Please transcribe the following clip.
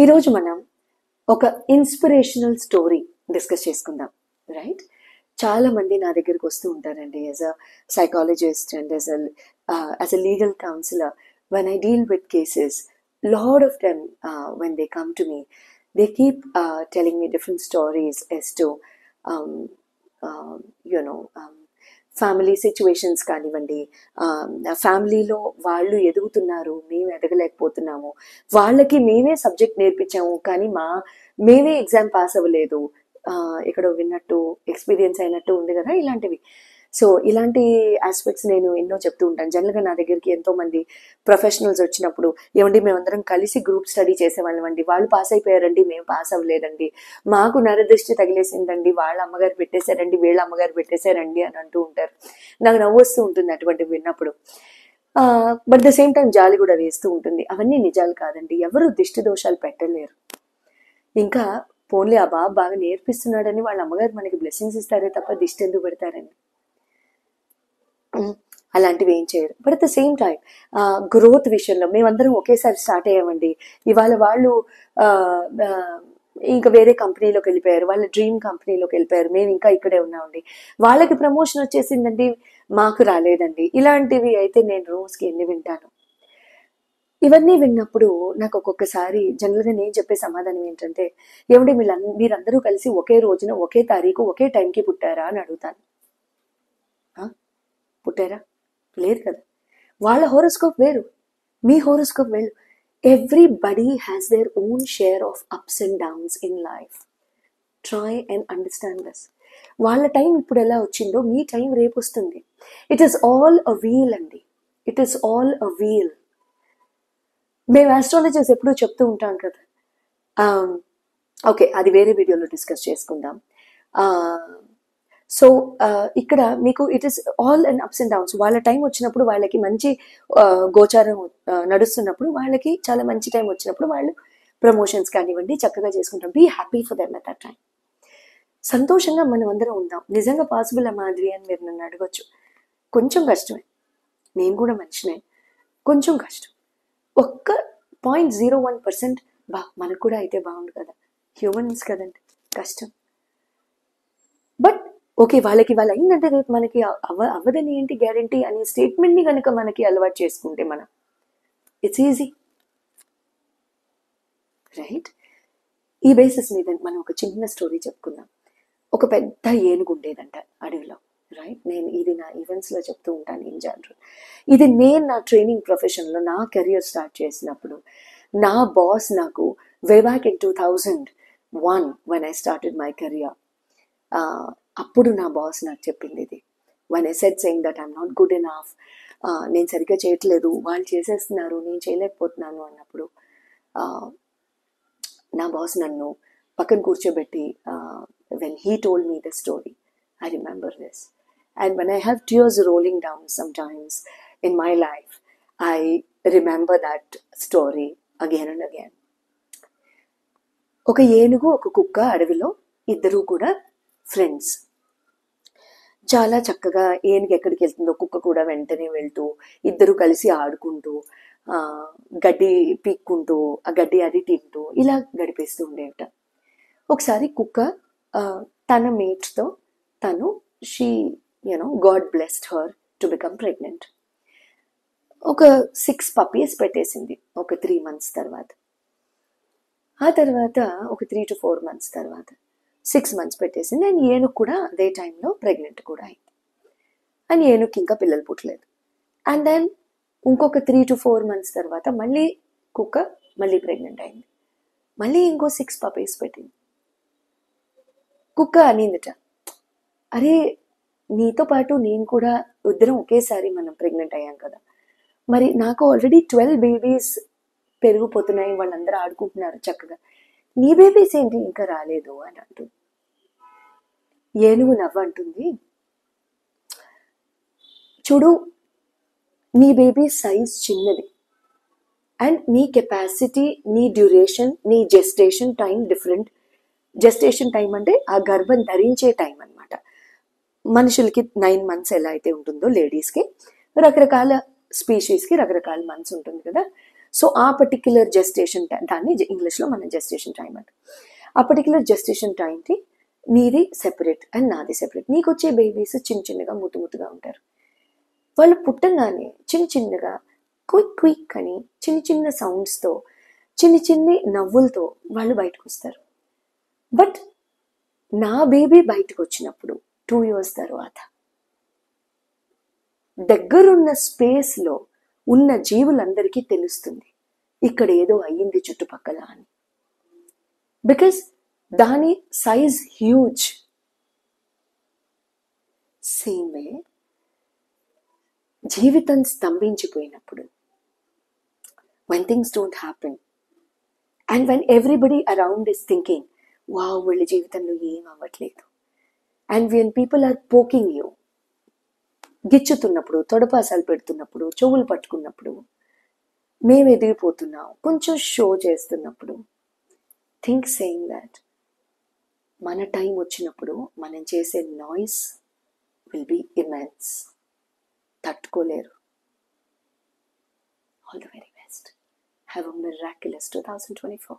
ఈరోజు మనం ఒక ఇన్స్పిరేషనల్ స్టోరీ డిస్కస్ చేసుకుందాం, రైట్? చాలా మంది నా దగ్గరికి వస్తూ ఉంటారండి as a psychologist and as a legal counsellor. When I deal with cases, lot of them when they come to me, they keep telling me different stories as to um, um, you know um, family situations కానివ్వండి, ఫ్యామిలీలో వాళ్ళు ఎదుగుతున్నారు, మేము ఎదగలేకపోతున్నాము, వాళ్ళకి మేమే subject నేర్పించాము కానీ మేమే exam pass అవ్వలేదు, ఇక్కడ విన్నట్టు ఎక్స్పీరియన్స్ అయినట్టు ఉంది కదా, ఇలాంటివి. సో ఇలాంటి ఆస్పెక్ట్స్ నేను ఎన్నో చెప్తూ ఉంటాను. జనరల్గా నా దగ్గరికి ఎంతో మంది ప్రొఫెషనల్స్ వచ్చినప్పుడు, ఏమండి మేమందరం కలిసి గ్రూప్ స్టడీ చేసేవాళ్ళం అండి, వాళ్ళు పాస్ అయిపోయారండి, మేము పాస్ అవ్వలేదండి, మాకు నరదృష్టి తగిలేసిందండి, వాళ్ళ అమ్మగారు పెట్టేశారండి, వీళ్ళ అమ్మగారు పెట్టేశారండి అని అంటూ ఉంటారు. నాకు నవ్వు వస్తూ ఉంటుంది అటువంటివి విన్నప్పుడు. బట్ ద సేమ్ టైం జాలి కూడా వేస్తూ ఉంటుంది. అవన్నీ నిజాలు కాదండి, ఎవరు దిష్టి దోషాలు పెట్టలేరు. ఇంకా పోన్లే ఆ బాబు బాగా నేర్పిస్తున్నాడని వాళ్ళ అమ్మగారు మనకి బ్లెస్సింగ్స్ ఇస్తారే తప్ప దిష్టి ఎందుకు పెడతారని అలాంటివి ఏం చేయరు. But at the same time growth విషయంలో మేమందరం ఒకేసారి స్టార్ట్ అయ్యామండి, ఇవాళ వాళ్ళు ఇంకా వేరే కంపెనీలోకి వెళ్ళిపోయారు, వాళ్ళ డ్రీమ్ కంపెనీలోకి వెళ్ళిపోయారు, మేము ఇంకా ఇక్కడే ఉన్నామండి, వాళ్ళకి ప్రమోషన్ వచ్చేసిందండి, మాకు రాలేదండి. ఇలాంటివి అయితే నేను రోజుకి ఎన్ని వింటాను. ఇవన్నీ విన్నప్పుడు నాకు ఒక్కొక్కసారి జనరల్గా నేను చెప్పే సమాధానం ఏంటంటే, ఏమంటే మీరందరూ కలిసి ఒకే రోజున ఒకే తారీఖు ఒకే టైంకి పుట్టారా అని అడుగుతాను. పుట్టారా? లేదు కదా. వాళ్ళ హోరోస్కోప్ వేరు, మీ హోరోస్కోప్ వేరు. Everybody has their own share of ups and downs in life. Try and understand this. వాళ్ళ టైం ఇప్పుడు ఎలా వచ్చిందో మీ టైం రేపు వస్తుంది. It is all a wheel అండి, it is all a wheel. మేము ఆస్ట్రాలజర్స్ ఎప్పుడూ చెప్తూ ఉంటాం కదా. ఓకే, అది వేరే వీడియోలో డిస్కస్ చేసుకుందాం. సో ఇక్కడ మీకు it is all and apps and downs. వాళ్ళ టైం వచ్చినప్పుడు వాళ్ళకి మంచి గోచారం నడుస్తున్నప్పుడు, వాళ్ళకి చాలా మంచి టైం వచ్చినప్పుడు వాళ్ళు ప్రమోషన్స్ కానివ్వండి చక్కగా చేసుకుంటాం. Be happy for them at that time. సంతోషంగా మనం అందరం ఉందాం. నిజంగా పాసిబుల్ మాదిరి అని మీరు నన్ను అడగచ్చు. కొంచెం కష్టమే, నేను కూడా మనిషినే, కొంచెం కష్టం. ఒక్క 0.01% మనకు కూడా అయితే బాగుండు కదా, హ్యూమన్స్ కదండి, కష్టం. బట్ ఓకే, వాళ్ళకి వాళ్ళు అయిందంటే రేపు మనకి అవ్వదని ఏంటి గ్యారంటీ అనే స్టేట్మెంట్ని కనుక మనకి అలవాటు చేసుకుంటే మనం, ఇట్స్ ఈజీ, రైట్? ఈ బేసిస్ మీద మనం ఒక చిన్న స్టోరీ చెప్పుకుందాం. ఒక పెద్ద ఏనుగు ఉండేదంట అడవిలో, రైట్? నేను ఇది నా ఈవెంట్స్లో చెప్తూ ఉంటాను ఇన్ జనరల్. ఇది నేను నా ట్రైనింగ్ ప్రొఫెషన్లో నా కెరియర్ స్టార్ట్ చేసినప్పుడు నా బాస్ నాకు way back in 2001 when I started my career, అప్పుడు నా బాస్ నాకు చెప్పింది ఇది. when I said saying that I'm not good enough, నేను సరిగ్గా చేయట్లేదు, వాళ్ళు చేసేస్తున్నారు, నేను చేయలేకపోతున్నాను అన్నప్పుడు నా బాస్ నన్ను పక్కన కూర్చోబెట్టి when he told me the story, I remember this. And when I have tears rolling down sometimes in my life, I remember that story again and again. ఒక ఏనుగు ఒక కుక్క అడవిలో, ఇద్దరూ కూడా ఫ్రెండ్స్. చాలా చక్కగా ఏనుగు ఎక్కడికి వెళ్తుందో కుక్క కూడా వెంటనే వెళ్తూ ఇద్దరు కలిసి ఆడుకుంటూ గడ్డి పీక్కుంటూ ఆ గడ్డి అది తింటూ ఇలా గడిపేస్తూ ఉండేట. ఒకసారి కుక్క తన మేట్తో తను God blessed her to become pregnant. ఒక 6 పప్పీస్ పెట్టేసింది ఒక 3 months తర్వాత. ఆ తర్వాత ఒక 3 to 4 months తర్వాత 6 months పెట్టేసింది. అండ్ ఏనుగు కూడా అదే టైంలో ప్రెగ్నెంట్ కూడా అయింది. అండ్ ఏనుగుకి ఇంకా పిల్లలు పుట్టలేదు. అండ్ దెన్ ఇంకొక 3 to 4 months తర్వాత మళ్ళీ కుక్క మళ్ళీ ప్రెగ్నెంట్ అయింది. మళ్ళీ ఇంకో 6 పప్పీస్ పెట్టింది. కుక్క అనిందిట, అరే నీతో పాటు నేను కూడా ఇద్దరం ఒకేసారి మనం ప్రెగ్నెంట్ అయ్యాం కదా, మరి నాకు ఆల్రెడీ 12 babies పెరిగిపోతున్నాయి, వాళ్ళందరూ ఆడుకుంటున్నారు చక్కగా, నీ బేబీస్ ఏంటి ఇంకా రాలేదు అని అంటుంది. ఏనుగు నవ్వంటుంది, చూడు నీ బేబీ సైజ్ చిన్నది అండ్ నీ కెపాసిటీ, నీ డ్యూరేషన్, నీ gestation time different. Gestation time అంటే ఆ గర్భం ధరించే టైం అనమాట. మనుషులకి 9 months ఎలా అయితే ఉంటుందో లేడీస్కి, రకరకాల స్పీషీస్కి రకరకాల మంత్స్ ఉంటుంది కదా. సో ఆ పర్టిక్యులర్ జెస్టేషన్ టైం, దాన్ని ఇంగ్లీష్లో మనం జెస్టేషన్ టైం అంట. ఆ పర్టిక్యులర్ జెస్టేషన్ టైంకి నీది సెపరేట్ అండ్ నాది సెపరేట్. నీకు వచ్చే బేబీస్ చిన్న చిన్నగా ముద్దుగా ఉంటారు. వాళ్ళు పుట్టంగానే చిన్న చిన్నగా క్విక్ క్విక్ అని చిన్న చిన్న సౌండ్స్తో, చిన్ని నవ్వులతో వాళ్ళు బయటకు వస్తారు. బట్ నా బేబీ బయటకు వచ్చినప్పుడు 2 years తర్వాత దగ్గరున్న స్పేస్లో ఉన్న జీవులందరికీ తెలుస్తుంది ఇక్కడ ఏదో అయ్యింది చుట్టుపక్కల అని. బికాస్ దాని సైజ్ హ్యూజ్. సేమ్ వే జీవితం స్తంభించిపోయినప్పుడు, when things don't happen and when everybody around is thinking, wow, వీళ్ళ జీవితంలో ఏం అవ్వట్లేదు, and when people are poking you, గిచ్చుతున్నప్పుడు, తొడపాసాలు పెడుతున్నప్పుడు, చెవులు పట్టుకున్నప్పుడు, మేము ఎదిగిపోతున్నాం, కొంచెం షో చేస్తున్నప్పుడు, థింక్ సేయింగ్ దాట్ మన టైం వచ్చినప్పుడు మనం చేసే నాయిస్ విల్ బీ ఇమెన్స్. తట్టుకోలేరు. All the very best. Have a miraculous 2024.